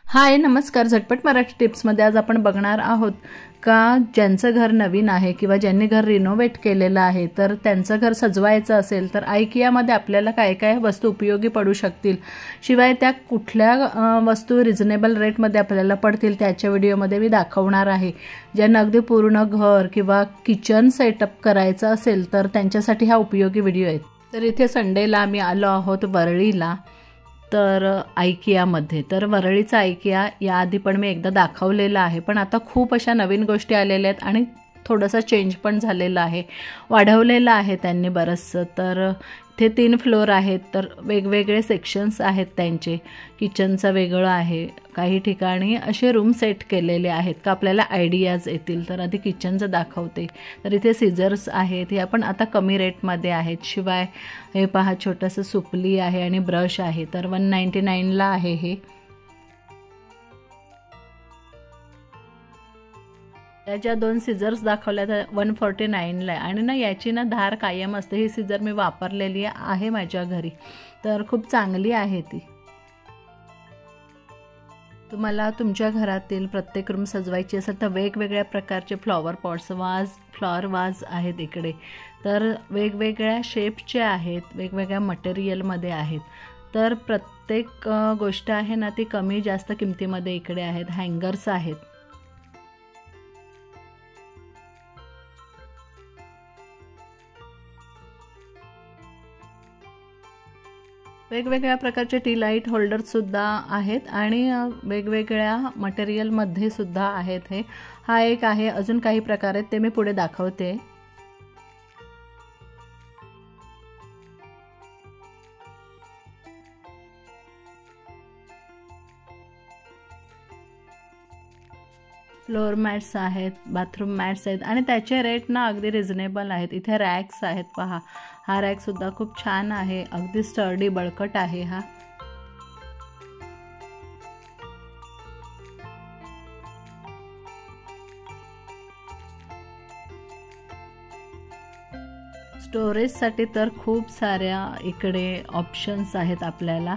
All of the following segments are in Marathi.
हाय नमस्कार. झटपट मराठी टिप्समध्ये आज आपण बघणार आहोत का ज्यांचं घर नवीन आहे किंवा ज्यांनी घर रिनोव्हेट केलेलं आहे तर त्यांचं घर सजवायचं असेल तर आयकियामध्ये आपल्याला काय काय वस्तू उपयोगी पडू शकतील, शिवाय त्या कुठल्या वस्तू रिझनेबल रेटमध्ये आपल्याला पडतील त्याच्या व्हिडिओमध्ये मी दाखवणार आहे. ज्यांना अगदी पूर्ण घर किंवा किचन सेटअप करायचं असेल तर त्यांच्यासाठी हा उपयोगी व्हिडिओ आहे. तर इथे संडेला आम्ही आलो आहोत वरळीला, तर आयकियामध्ये. तर वरळीचा आयकिया याआधी पण मी एकदा दाखवलेला आहे, पण आता खूप अशा नवीन गोष्टी आलेल्या आहेत आणि थोडासा चेंज पण झालेला आहे, वाढवलेलं आहे त्यांनी बरंचसं. तर इथे 3 फ्लोर आहेत, तर वेगवेगळे सेक्शन्स आहेत त्यांचे. किचनचं वेगळं आहे, काही ठिकाणी असे रूम सेट केलेले आहेत का आपल्याला आयडियाज येतील. तर आधी किचनचं दाखवते. तर इथे सिझर्स आहेत, हे पण आता कमी रेटमध्ये आहेत. शिवाय हे पहा छोटंसं सुपली आहे आणि ब्रश आहे, तर 199ला आहे हे. या ज्या 2 सिझर्स दाखवल्या त्या 149ला आहे आणि ना याची ना धार कायम असते. ही सिझर मी वापरलेली आहे माझ्या घरी, तर खूप चांगली आहे ती. तुम्हाला तुमच्या घरातील प्रत्येक रूम सजवायची असेल तर वेगवेगळ्या प्रकारचे फ्लॉवर पॉट्स, फ्लॉवर वाज आहेत इकडे. तर वेगवेगळ्या शेपचे आहेत, वेगवेगळ्या मटेरियलमध्ये आहेत. तर प्रत्येक गोष्ट आहे ना ती कमी जास्त किमतीमध्ये इकडे आहेत. हँगर्स आहेत. वेगवेगळ्या प्रकारचे टी लाईट होल्डरसुद्धा आहेत आणि वेगवेगळ्या मटेरियलमध्ये सुद्धा आहेत. हा एक आहे, अजून काही प्रकार आहेत ते मी पुढे दाखवते. फ्लोअर मॅट्स आहेत, बाथरूम मॅट्स आहेत आणि त्याचे रेट ना अगदी रिझनेबल आहेत. इथे रॅक्स आहेत पहा. हा रॅकसुद्धा खूप छान आहे, अगदी स्टर्डी बळकट आहे हा. स्टोरेजसाठी तर खूप साऱ्या इकडे ऑप्शन्स आहेत आपल्याला.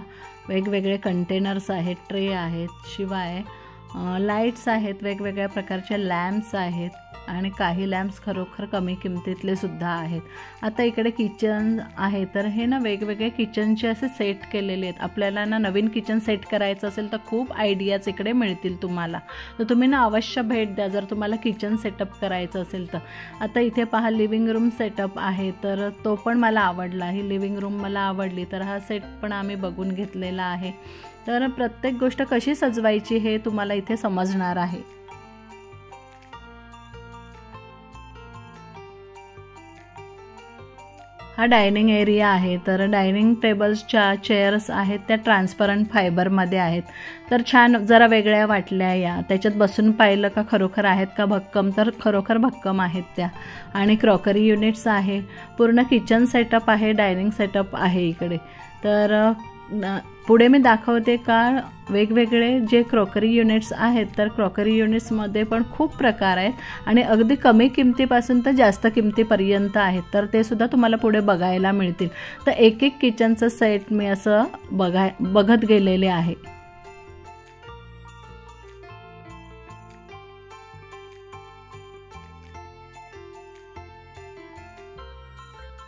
वेगवेगळे कंटेनर्स आहेत, ट्रे आहेत, शिवाय लाईट्स आहेत, वेगवेगळ्या प्रकारचे लॅम्प्स आहेत आणि काही लॅम्प्स खरोखर कमी किमतीतले सुद्धा आहेत. आता इकडे किचन आहे, तर हे ना वेगवेगळे किचनचे असे सेट केलेले आहेत. आपल्याला ना नवीन किचन सेट करायचं असेल तर खूप आयडियाज इकडे मिळतील तुम्हाला. तर तुम्ही ना अवश्य भेट द्या जर तुम्हाला किचन सेटअप करायचं असेल तर. आता इथे पहा लिव्हिंग रूम सेटअप आहे, तर तो पण मला आवडला. ही लिव्हिंग रूम मला आवडली, तर हा सेट पण आम्ही बघून घेतलेला आहे. तर प्रत्येक गोष्ट कशी सजवायची हे तुम्हाला इथे समजणार आहे. हा डायनिंग एरिया आहे, तर डायनिंग टेबल्सच्या चेअर्स आहेत त्या ट्रान्सपरंट फायबरमध्ये आहेत. तर छान जरा वेगळ्या वाटल्या या. त्याच्यात बसून पाहिलं का खरोखर आहेत का भक्कम, तर खरोखर भक्कम आहेत त्या. आणि क्रॉकरी युनिट्स आहे, पूर्ण किचन सेटअप आहे, डायनिंग सेटअप आहे इकडे. तर पुढे मी दाखवते का वेगवेगळे जे क्रॉकरी युनिट्स आहेत, तर क्रॉकरी युनिट्समध्ये पण खूप प्रकार आहेत आणि अगदी कमी किमतीपासून तर जास्त किमतीपर्यंत आहेत. तर ते सुद्धा तुम्हाला पुढे बघायला मिळतील. तर एक एक किचनचं सेट मी असं बघत गेलेले आहे.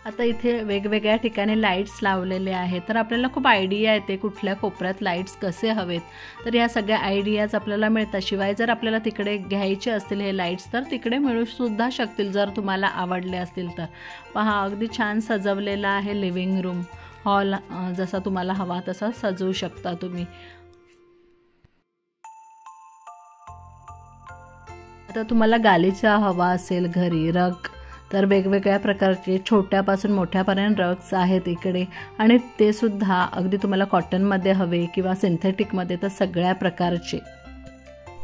आता इथे वेगवेगळ्या ठिकाणी लाईट्स लावलेले आहेत, तर आपल्याला खूप आयडिया येते कुठल्या कोपऱ्यात लाईट्स कसे हवेत. तर या सगळ्या आयडियाज आपल्याला मिळतात. शिवाय जर आपल्याला तिकडे घ्यायचे असतील हे लाईट्स तर तिकडे मिळू सुद्धा शकतील जर तुम्हाला आवडले असतील तर. पहा अगदी छान सजवलेला आहे लिव्हिंग रूम. हॉल जसा तुम्हाला हवा तसा सजवू शकता तुम्ही. आता तुम्हाला गालीचा हवा असेल घरी, रग, तर वेगवेगळ्या प्रकारचे छोट्यापासून मोठ्यापर्यंत रग्स आहेत इकडे. आणि ते सुद्धा अगदी तुम्हाला कॉटनमध्ये हवे किंवा सिंथेटिकमध्ये, तर सगळ्या प्रकारचे.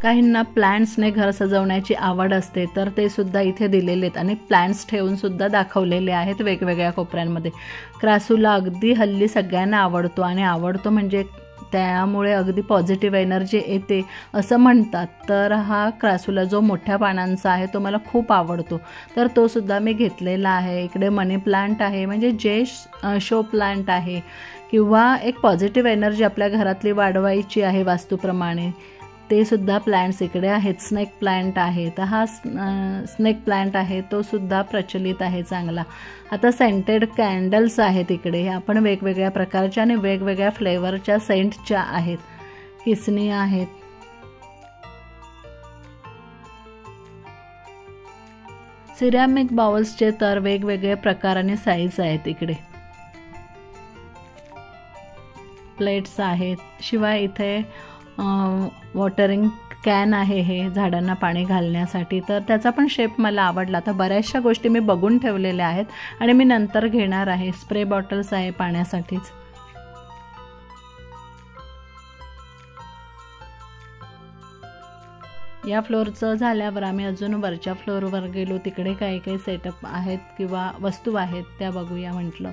काहींना प्लांट्सने घर सजवण्याची आवड असते, तर ते सुद्धा इथे दिलेले आहेत आणि प्लांट्स ठेवून सुद्धा दाखवलेले आहेत वेगवेगळ्या कोपऱ्यांमध्ये. क्रासूला अगदी हल्ली सगळ्यांना आवडतो आणि आवडतो म्हणजे त्यामुळे अगदी पॉझिटिव्ह एनर्जी येते असं म्हणतात. तर हा क्रासुला जो मोठ्या पानांचा आहे तो मला खूप आवडतो, तर तो सुद्धा मी घेतलेला आहे. इकडे मनी प्लांट आहे, म्हणजे जे शो प्लांट आहे किंवा एक पॉझिटिव्ह एनर्जी आपल्या घरातली वाढवायची आहे वास्तूप्रमाणे, ते सुद्धा प्लांट्स इकडे आहेत. स्नेक प्लांट आहे, तर हा स्नेक प्लांट आहे तो सुद्धा प्रचलित आहे चांगला. आता सेंटेड कॅन्डल्स आहेत इकडे, आपण वेगवेगळ्या प्रकारच्या आणि वेगवेगळ्या फ्लेवरच्या सेंटच्या आहेत. किसनी आहेत. सिरॅमिक बाउल्सचे तर वेगवेगळे प्रकार आणि साईज आहेत इकडे. प्लेट्स आहेत. शिवाय इथे वॉटरिंग कॅन आहे, हे झाडांना पाणी घालण्यासाठी, तर त्याचा पण शेप मला आवडला. तर बऱ्याचशा गोष्टी मी बघून ठेवलेल्या आहेत आणि मी नंतर घेणार आहे. स्प्रे बॉटल्स आहे पाण्यासाठीच. या फ्लोअरचं झाल्यावर आम्ही अजून वरच्या फ्लोअरवर गेलो. तिकडे काही काही सेटअप आहेत किंवा वस्तू आहेत त्या बघूया म्हटलं.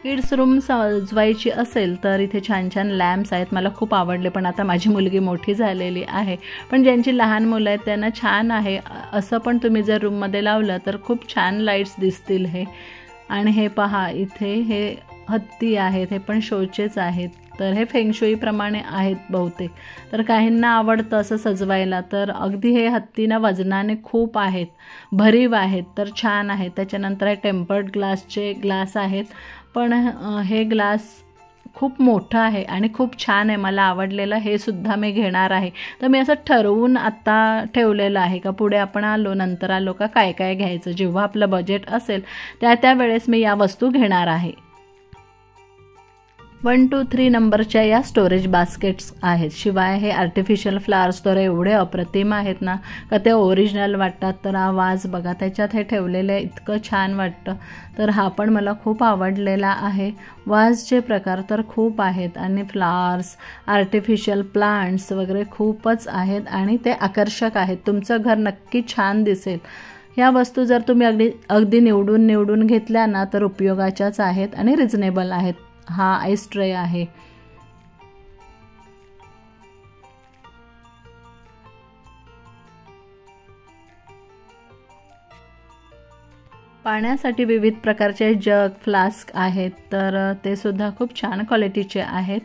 किड्स रूम सजवायची असेल तर इथे छान छान लॅम्प्स आहेत, मला खूप आवडले. पण आता माझी मुलगी मोठी झालेली आहे, पण ज्यांची लहान मुलं आहेत त्यांना छान आहे असं पण तुम्ही जर रूममध्ये लावलं तर खूप छान लाईट्स दिसतील हे. आणि हे पहा, इथे हे हत्ती आहेत, हे पण शोचेच आहेत. तर हे फेंगशुईप्रमाणे आहेत बहुतेक. तर काहींना आवडतं असं सजवायला, तर अगदी हे हत्तीना वजनाने खूप आहेत, भरीव आहेत, तर छान आहेत. त्याच्यानंतर हे टेम्पर्ड ग्लासचे ग्लास आहेत, पण हे ग्लास खूप मोठं आहे आणि खूप छान आहे, मला आवडलेलं हे सुद्धा मी घेणार आहे. तर मी असं ठरवून आत्ता ठेवलेलं आहे का पुढे आपण नंतर आलो का काय काय घ्यायचं, जेव्हा आपलं बजेट असेल त्या वेळेस मी या वस्तू घेणार आहे. 1, 2, 3 नंबरच्या या स्टोरेज बास्केट्स आहेत. शिवाय हे आर्टिफिशियल फ्लावर्स तर एवढे अप्रतिम आहेत ना का ते ओरिजिनल वाटतात. तर हा वाज बघा, त्याच्यात हे ठेवलेले इतकं छान वाटतं. तर हा पण मला खूप आवडलेला आहे. वाजचे प्रकार तर खूप आहेत आणि फ्लावर्स, आर्टिफिशियल प्लांट्स वगैरे खूपच आहेत आणि ते आकर्षक आहेत. तुमचं घर नक्की छान दिसेल. ह्या वस्तू जर तुम्ही अगदी निवडून घेतल्या ना तर उपयोगाच्याच आहेत आणि रिजनेबल आहेत. हा आईस ट्रे आहे. पाण्यासाठी विविध प्रकारचे जग, फ्लास्क आहेत, तर ते सुद्धा खूप छान क्वालिटीचे आहेत.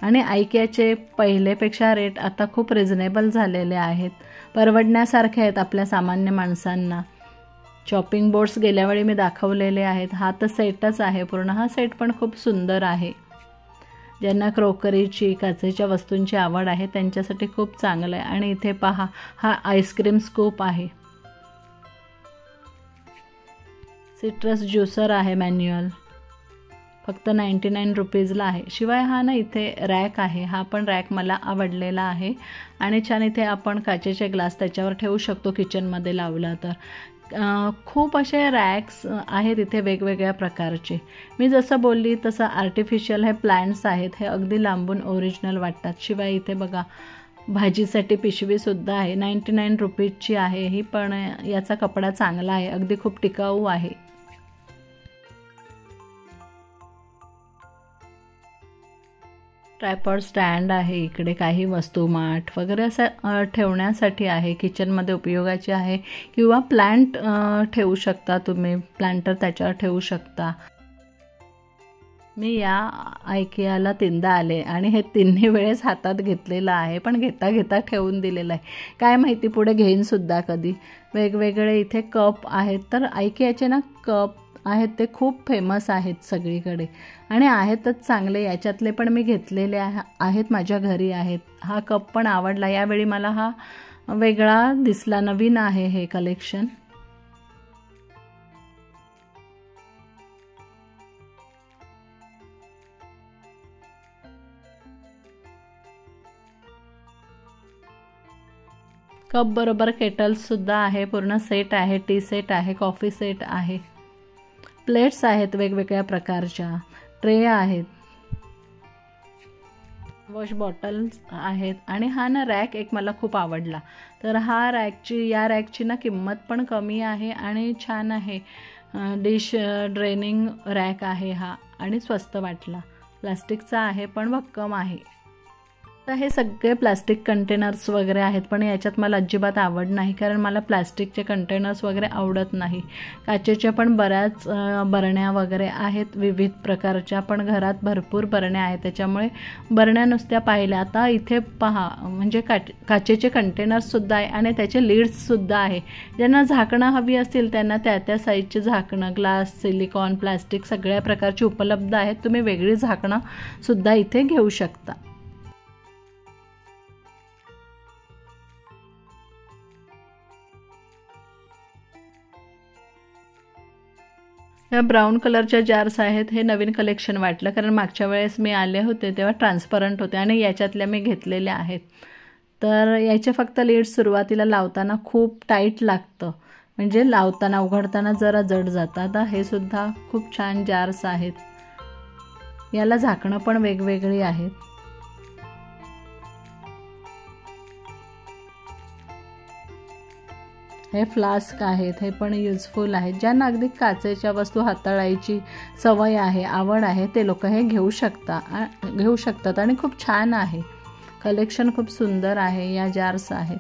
आणि आयकियाचे पहिलेपेक्षा रेट आता खूप रिजनेबल झालेले आहेत, परवडण्यासारखे आहेत आपल्या सामान्य माणसांना. चॉपिंग बोर्ड्स गेल्या वेळी मी दाखवलेले आहेत. हा तर सेटच आहे पूर्ण. हा सेट पण खूप सुंदर आहे. ज्यांना क्रोकरीची, काचेच्या वस्तूंची आवड आहे त्यांच्यासाठी खूप चांगलं आहे. आणि इथे पहा, हा आईस्क्रीम स्कूप आहे. सिट्रस ज्युसर आहे मॅन्युअल, फक्त 99 रुपीजला आहे. शिवाय हा ना इथे रॅक आहे, हा पण रॅक मला आवडलेला आहे. आणि छान इथे आपण काचेचे ग्लास त्याच्यावर ठेवू शकतो किचनमध्ये लावला तर. खूप असे रॅक्स आहेत इथे वेगवेगळ्या प्रकारचे. मी जसं बोलली तसं आर्टिफिशियल हे प्लांट्स आहेत, हे अगदी लांबून ओरिजिनल वाटतात. शिवाय इथे बघा भाजीसाठी पिशवीसुद्धा आहे, 99 रुपीजची आहे ही, पण याचा कपडा चांगला आहे, अगदी खूप टिकाऊ आहे. ट्रायपॉड स्टँड आहे इकडे, काही वस्तू माठ वगैरे असं ठेवण्यासाठी आहे, किचनमध्ये उपयोगाची आहे. किंवा प्लांट ठेवू शकता तुम्ही, प्लांटर त्याच्यावर ठेवू शकता. मी या आयकियाला 3दा आले आणि हे 3 वेळेस हातात घेतलेलं आहे, पण घेता ठेवून दिलेलं आहे. काय माहिती पुढे घेईनसुद्धा कधी. वेगवेगळे इथे कप आहेत, तर आयकियाचे ना कप आहेत ते खूप फेमस आहेत सगळीकडे आणि आहेतच चांगले. याच्यातले पण मी घेतलेले आहेत, माझ्या घरी आहेत. हा कप पण आवडला, यावेळी मला हा वेगळा दिसला, नवीन आहे हे कलेक्शन. कप बरोबर केटल्ससुद्धा आहे, पूर्ण सेट आहे. टी सेट आहे, कॉफी सेट आहे, प्लेट्स आहेत वेगवेगळ्या प्रकारच्या, ट्रे आहेत, वॉश बॉटल्स आहेत. आणि हा ना रॅक एक मला खूप आवडला. तर या रॅकची ना किंमत पण कमी आहे आणि छान आहे. डिश ड्रेनिंग रॅक आहे हा आणि स्वस्त वाटला. प्लास्टिकचा आहे पण भक्कम आहे. तर हे सगळे प्लास्टिक कंटेनर्स वगैरे आहेत, पण याच्यात मला अजिबात आवड नाही, कारण मला प्लास्टिकचे कंटेनर्स वगैरे आवडत नाही. काचेच्या पण बऱ्याच बरण्या वगैरे आहेत विविध प्रकारच्या, पण घरात भरपूर बरण्या आहेत, त्याच्यामुळे बरण्या नुसत्या पाहिल्या. आता इथे पहा, म्हणजे काचेचे कंटेनर्ससुद्धा आहे आणि त्याचे लीड्ससुद्धा आहे. ज्यांना झाकणं हवी असतील त्यांना त्या साईजचे झाकणं, ग्लास, सिलिकॉन, प्लास्टिक सगळ्या प्रकारची उपलब्ध आहेत. तुम्ही वेगळी झाकणंसुद्धा इथे घेऊ शकता. ह्या ब्राऊन कलरच्या जार्स आहेत, हे नवीन कलेक्शन वाटलं, कारण मागच्या वेळेस मी आले होते तेव्हा ट्रान्सपरंट होते आणि याच्यातल्या मी घेतलेल्या आहेत. तर याचे फक्त लीड सुरुवातीला लावताना खूप टाईट लागतं, म्हणजे लावताना उघडताना जरा जड जातं. आता हे सुद्धा खूप छान जार्स आहेत. याला झाकणं पण वेगवेगळी आहेत. हे फ्लास्क आहेत, हे पण युजफुल आहेत. ज्यांना अगदी काचेच्या वस्तू हाताळायची सवय आहे, आवड आहे, ते लोक हे घेऊ शकतात आणि खूप छान आहे. कलेक्शन खूप सुंदर आहे. या जार्स आहेत.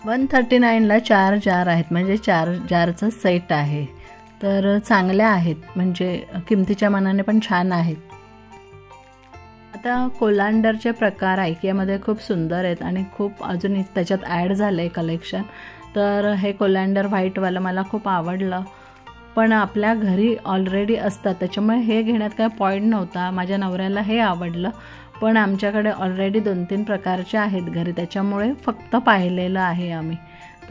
$139ला 4 जार आहेत, म्हणजे 4 जारचा सेट आहे. तर चांगल्या आहेत, म्हणजे किमतीच्या मानाने पण छान आहेत. आता कोलांडरचे प्रकार आयकियामध्ये खूप सुंदर आहेत आणि खूप अजून त्याच्यात ॲड झालं आहे कलेक्शन. तर हे कोलांडर व्हाईटवालं मला खूप आवडलं, पण आपल्या घरी ऑलरेडी असतात त्याच्यामुळे हे घेण्यात काय पॉईंट नव्हता. माझ्या नवऱ्याला हे आवडलं, पण आमच्याकडे ऑलरेडी 2-3 प्रकारचे आहेत घरी, त्याच्यामुळे फक्त पाहिलेलं आहे आम्ही.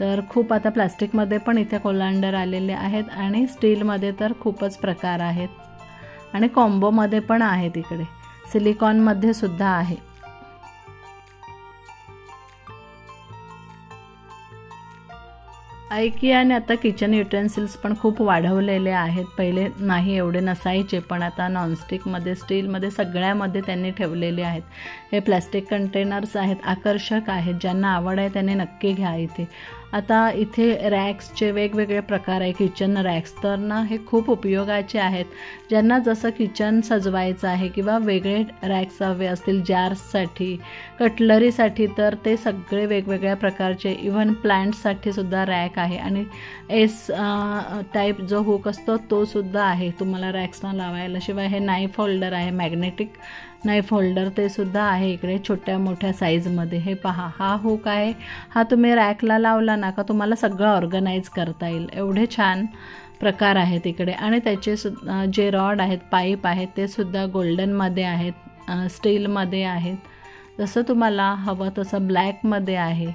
तर खूप आता प्लास्टिकमध्ये पण इथे कोलांडर आलेले आहेत आणि स्टीलमध्ये तर खूपच प्रकार आहेत आणि कॉम्बोमध्ये पण आहेत. इकडे सिलिकॉनमध्ये सुद्धा आहे. आयकियाने आता किचन युटेन्सिल्स पण खूप वाढवलेले आहेत. पहिले नाही एवढे नसायचे, पण आता नॉनस्टिकमध्ये, स्टीलमध्ये सगळ्यामध्ये त्यांनी ठेवलेले आहेत. हे प्लॅस्टिक कंटेनर्स आहेत, आकर्षक आहेत. ज्यांना आवड आहे त्यांनी नक्की घ्या इथे. आता इथे रॅक्सचे वेगवेगळे प्रकार आहे, किचन रॅक्स. तर ना हे खूप उपयोगाचे आहेत. ज्यांना जसं किचन सजवायचं आहे किंवा वेगळे रॅक्स हवे असतील जार्ससाठी, कटलरीसाठी, तर ते सगळे वेगवेगळ्या प्रकारचे, इव्हन प्लांट्ससाठी सुद्धा रॅक आहे. आणि एस टाईप जो हुक असतो तो सुद्धा आहे तुम्हाला रॅक्सना लावायला. शिवाय हे नाईफ होल्डर आहे, मॅग्नेटिक नाईफ होल्डर, ते सुद्धा आहे इकडे छोट्या मोठ्या साईजमध्ये. हे पहा, हा हुक आहे, हा तुम्ही रॅकला लावला ना का तुम्हाला सगळं ऑर्गनाईज करता येईल. एवढे छान प्रकार आहेत इकडे. आणि त्याचे जे रॉड आहेत, पाईप आहेत, ते सुद्धा गोल्डनमध्ये आहेत, स्टीलमध्ये आहेत, जसं तुम्हाला हवं तसं ब्लॅकमध्ये आहे.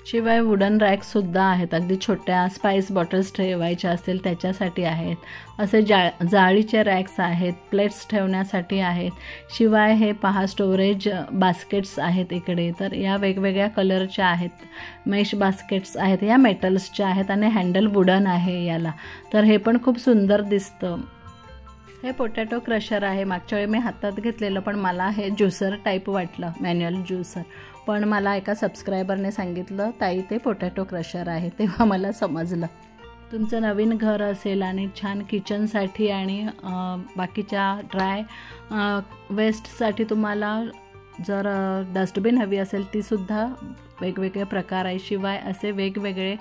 शिवाय वुडन रॅक्ससुद्धा आहेत, अगदी छोट्या स्पाइस बॉटल्स ठेवायच्या असतील त्याच्यासाठी आहेत. असे जाळीचे रॅक्स आहेत, प्लेट्स ठेवण्यासाठी आहेत. शिवाय हे पहा, स्टोरेज बास्केट्स आहेत इकडे. तर या वेगवेगळ्या कलरच्या आहेत. मेश बास्केट्स आहेत, या मेटल्सच्या आहेत आणि हँडल वुडन आहे याला. तर हे पण खूप सुंदर दिसतं. हे पोटॅटो क्रशर आहे. मागच्या वेळी मी हातात घेतलेलं, पण मला हे ज्युसर टाईप वाटलं, मॅन्युअल ज्युसर. पण मला एका सबस्क्रायबरने सांगितलं, ताई ते पोटॅटो क्रशर आहे. तेव्हा मला समजलं. तुमचं नवीन घर असेल आणि छान किचनसाठी आणि बाकीच्या ड्राय वेस्टसाठी तुम्हाला जर डस्टबिन हवी असेल, तीसुद्धा वेगवेगळे प्रकार आहे. शिवाय असे वेगवेगळे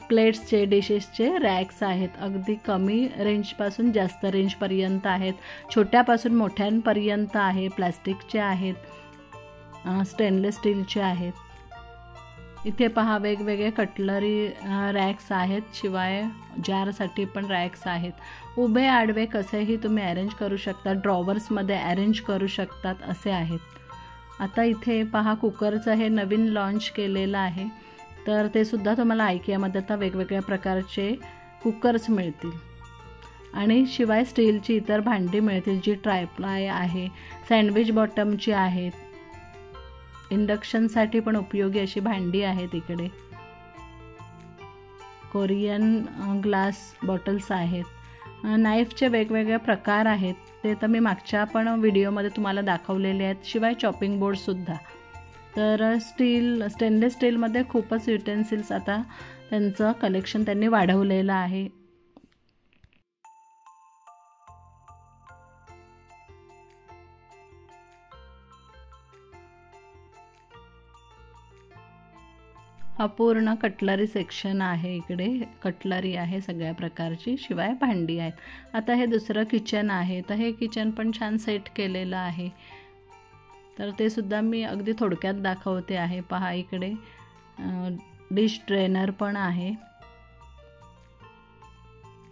प्लेट्सचे, डिशेसचे रॅक्स आहेत. अगदी कमी रेंजपासून जास्त रेंजपर्यंत आहेत, छोट्यापासून मोठ्यांपर्यंत आहे. प्लास्टिकचे आहेत, स्टेनलेस स्टीलचे आहेत. इथे पहा, वेगवेगळे कटलरी रॅक्स आहेत. शिवाय जारसाठी पण रॅक्स आहेत. उभे आडवे कसेही तुम्ही अरेंज करू शकता, ड्रॉवर्समध्ये अरेंज करू शकतात, असे आहेत. आता इथे पहा, कुकरचं हे नवीन लॉन्च केलेलं आहे. तर ते सुद्धा तुम्हाला आयकियामध्ये आता वेगवेगळ्या प्रकारचे कुकर्स मिळतील. आणि शिवाय स्टीलची इतर भांडी मिळतील, जी ट्रायप्लाय आहे, सँडविच बॉटमची आहेत. इंडक्शनसाठी पण उपयोगी अशी भांडी आहेत इकडे. कोरियन ग्लास बॉटल्स आहेत. नाईफचे वेगवेगळे प्रकार आहेत, ते तर मी मागच्या पण व्हिडिओमध्ये तुम्हाला दाखवलेले आहेत. शिवाय चॉपिंग बोर्डसुद्धा. तर स्टेनलेस स्टीलमध्ये खूपच युटेन्सिल्स आता त्यांचं कलेक्शन त्यांनी वाढवलेलं आहे. हा पूर्ण कटलरी सेक्शन आहे. इकडे कटलरी आहे सगळ्या प्रकारची, शिवाय भांडी आहेत. आता हे दुसरं किचन आहे. तर हे किचन पण छान सेट केलेलं आहे. तर ते सुद्धा मी अगदी थोडक्यात दाखवते आहे. पहा, इकडे डिश ड्रेनर पण आहे.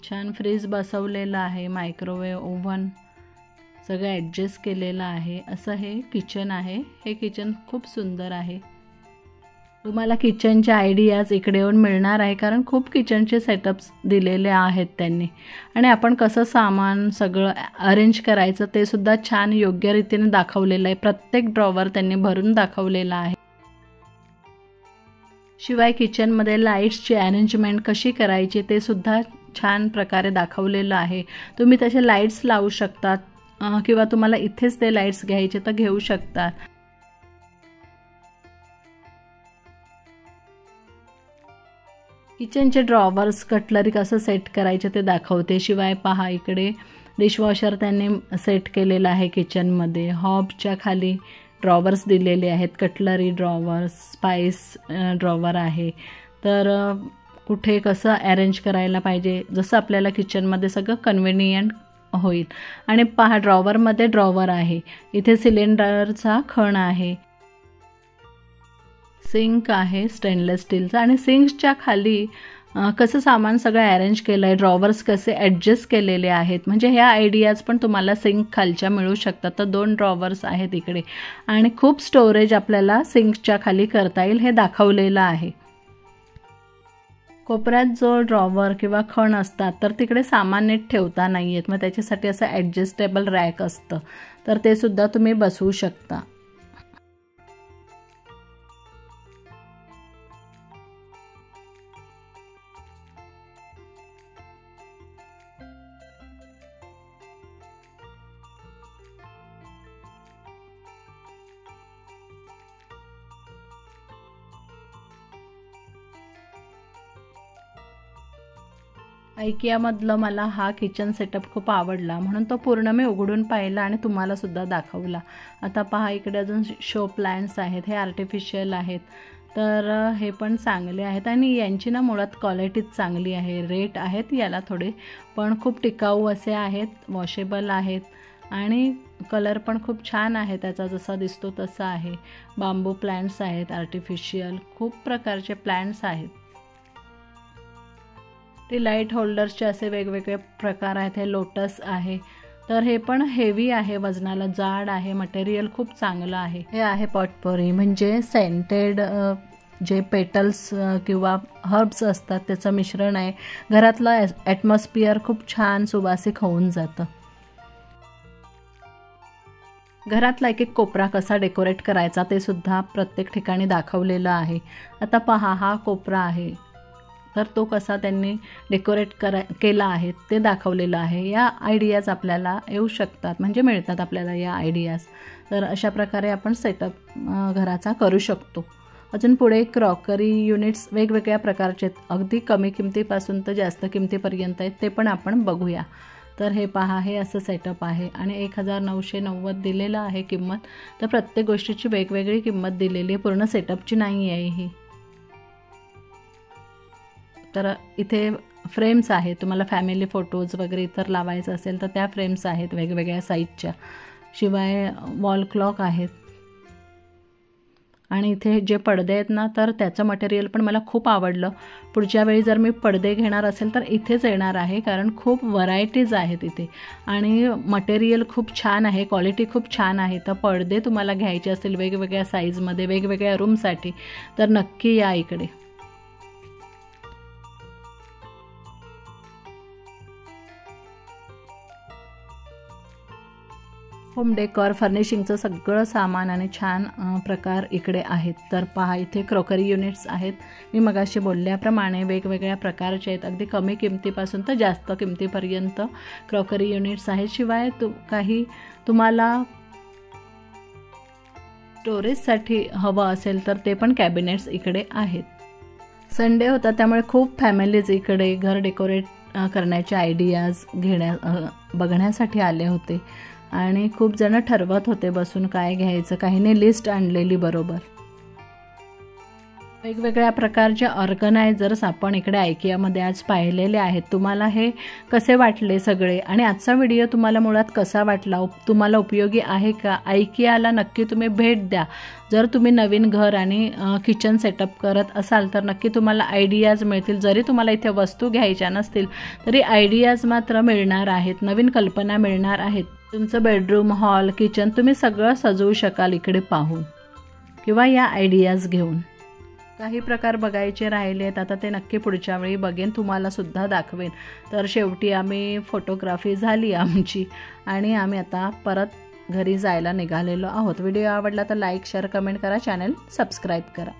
छान फ्रीज बसवलेलं आहे, मायक्रोवेव्ह ओव्हन सगळं ॲडजस्ट केलेलं आहे. असं हे किचन आहे. हे किचन खूप सुंदर आहे. तुम्हाला किचनचे आयडियाज इकडे येऊन मिळणार आहे, कारण खूप किचनचे सेटअप्स दिलेले आहेत त्यांनी. आणि आपण कसं सामान सगळं अरेंज करायचं ते सुद्धा छान योग्य रीतीने दाखवलेलं आहे. प्रत्येक ड्रॉवर त्यांनी भरून दाखवलेला आहे. शिवाय किचनमध्ये लाईट्सची अरेंजमेंट कशी करायची ते सुद्धा छान प्रकारे दाखवलेलं आहे. तुम्ही तसे लाईट्स लावू शकतात किंवा तुम्हाला इथेच ते लाईट्स घ्यायचे तर घेऊ शकतात. किचनचे ड्रॉवर्स कटलरी कसं सेट करायचे ते दाखवते. शिवाय पहा, इकडे डिशवॉशर त्यांनी सेट केलेलं आहे किचनमध्ये. हॉबच्या खाली ड्रॉवर्स दिलेले आहेत. कटलरी ड्रॉवर्स, स्पाइस ड्रॉवर आहे. तर कुठे कसं अरेंज करायला पाहिजे, जसं आपल्याला किचनमध्ये सगळं कन्व्हिनियंट होईल. आणि पहा, ड्रॉवरमध्ये ड्रॉवर आहे. इथे सिलेंडरचा खण आहे. सिंक आहे स्टेनलेस स्टीलचा. आणि सिंकच्या खाली कसं सामान सगळं अरेंज केलं आहे, ड्रॉवर्स कसे ॲडजस्ट केलेले आहेत, म्हणजे ह्या आयडियाज पण तुम्हाला सिंक खालच्या मिळू शकतात. तर 2 ड्रॉवर्स आहेत इकडे आणि खूप स्टोरेज आपल्याला सिंकच्या खाली करता येईल हे दाखवलेलं आहे. कोपऱ्यात जो ड्रॉवर किंवा खण असतात तर तिकडे सामान नीट ठेवता नाही येत, मग त्याच्यासाठी असं ॲडजस्टेबल रॅक असतं, तर ते सुद्धा तुम्ही बसवू शकता. IKEAमधलं मला हा किचन सेटअप खूप आवडला, म्हणून तो पूर्ण मी उघडून पाहिला आणि तुम्हाला सुद्धा दाखवला. आता पहा, इकडे अजून शो प्लांट्स आहेत. हे आर्टिफिशियल आहेत, तर हे पण चांगले आहेत आणि यांची ना मुळात क्वालिटीच चांगली आहे. रेट आहेत याला थोडे, पण खूप टिकाऊ असे आहेत, वॉशेबल आहेत आणि कलर पण खूप छान आहे त्याचा, जसा दिसतो तसा आहे. बांबू प्लांट्स आहेत आर्टिफिशियल, खूप प्रकारचे प्लांट्स आहेत. ते लाईट होल्डर्सचे असे वेगवेगळे प्रकार आहेत. हे लोटस आहे, तर हे पण हेवी आहे, वजनाला जाड आहे, मटेरियल खूप चांगलं आहे. हे आहे पॉटपोरी, म्हणजे सेंटेड जे पेटल्स किंवा हर्ब्स असतात त्याचं मिश्रण आहे. घरातलं ॲटमॉस्फिअर खूप छान सुवासिक होऊन जातं. घरातला एक एक कोपरा कसा डेकोरेट करायचा ते सुद्धा प्रत्येक ठिकाणी दाखवलेलं आहे. आता पहा, हा कोपरा आहे, तर तो कसा त्यांनी डेकोरेट केला आहे ते दाखवलेलं आहे. या आयडियाज आपल्याला येऊ शकतात, म्हणजे मिळतात आपल्याला या आयडियाज. तर अशा प्रकारे आपण सेटअप घराचा करू शकतो. अजून पुढे क्रॉकरी युनिट्स वेगवेगळ्या प्रकारचे आहेत, अगदी कमी किमतीपासून तर जास्त किमतीपर्यंत आहेत, ते पण आपण बघूया. तर हे पहा, हे असं सेटअप आहे आणि 1990 दिलेलं आहे किंमत. तर प्रत्येक गोष्टीची वेगवेगळी किंमत दिलेली आहे, पूर्ण सेटअपची नाही आहे ही. तर इथे फ्रेम्स आहेत, तुम्हाला फॅमिली फोटोज वगैरे इतर लावायचं असेल तर त्या फ्रेम्स आहेत वेगवेगळ्या साईजच्या. शिवाय वॉल क्लॉक आहेत आणि इथे जे पडदे आहेत ना, तर त्याचं मटेरियल पण मला खूप आवडलं. पुढच्या वेळी जर मी पडदे घेणार असेल तर इथेच येणार आहे, कारण खूप व्हरायटीज आहेत इथे आणि मटेरियल खूप छान आहे, क्वालिटी खूप छान आहे. तर पडदे तुम्हाला घ्यायचे असेल वेगवेगळ्या साईजमध्ये वेगवेगळ्या रूमसाठी तर नक्की या इकडे. होम डेकोर फर्निशिंगचं सगळं सामान आणि छान प्रकार इकडे आहेत. तर पहा इथे क्रॉकरी युनिट्स आहेत. मी मगाशी बोलल्याप्रमाणे वेगवेगळ्या प्रकारचे आहेत, अगदी कमी किमतीपासून तर जास्त किमतीपर्यंत क्रॉकरी युनिट्स आहेत. शिवाय काही तुम्हाला स्टोरेजसाठी हवं असेल तर ते पण कॅबिनेट्स इकडे आहेत. संडे होता त्यामुळे खूप फॅमिलीज इकडे घर डेकोरेट करण्याचे आयडियाज बघण्यासाठी आले होते आणि खूप जण ठरवत होते बसून काय घ्यायचं. काहीने लिस्ट आणलेली बरोबर. वेगवेगळ्या प्रकारचे ऑर्गनायझर्स आपण इकडे आयकियामध्ये आज पाहिलेले आहेत. तुम्हाला हे कसे वाटले सगळे आणि आजचा व्हिडिओ तुम्हाला मुळात कसा वाटला, तुम्हाला उपयोगी आहे का? आयकियाला नक्की तुम्ही भेट द्या. जर तुम्ही नवीन घर आणि किचन सेटअप करत असाल तर नक्की तुम्हाला आयडियाज मिळतील. जरी तुम्हाला इथे वस्तू घ्यायच्या नसतील तरी आयडियाज मात्र मिळणार आहेत, नवीन कल्पना मिळणार आहेत. तुमचं बेडरूम, हॉल, किचन तुम्ही सगळं सजवू शकाल इकडे पाहून किंवा या आयडियाज घेऊन. काही प्रकार बघायचे राहिले आहेत, आता ते नक्की पुढच्या वेळी बघेन, तुम्हाला सुद्धा दाखवेन. तर शेवटी आम्ही फोटोग्राफी झाली आमची आणि आम्ही आता परत घरी जायला निघालेलो आहोत. व्हिडिओ आवडला तर लाईक, शेअर, कमेंट करा, चॅनल सबस्क्राईब करा.